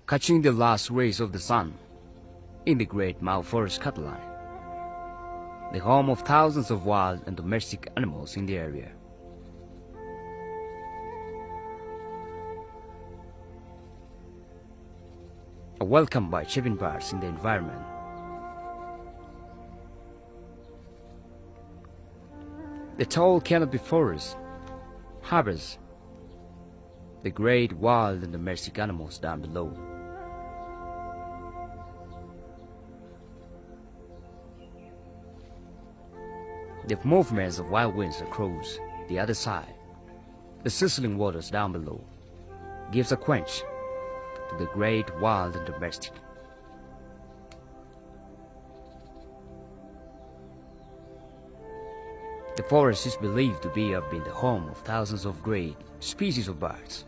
catching the last rays of the sun in the great Mount Forest Kalenjin, the home of thousands of wild and domestic animals in the area. A welcome by chirping birds in the environment. The tall canopy forest harbors the great wild and domestic animals down below. The movements of wild winds across the other side, the sizzling waters down below, gives a quench to the great wild and domestic. The forest is believed to have been the home of thousands of great species of birds.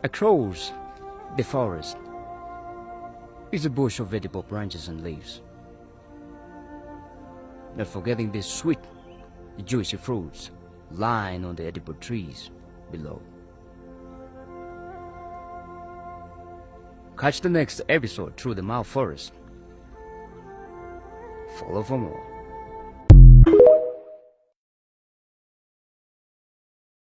Across the forest is a bush of edible branches and leaves, not forgetting the sweet, juicy fruits lying on the edible trees below. Catch the next episode through the Mount Forest. Follow for more.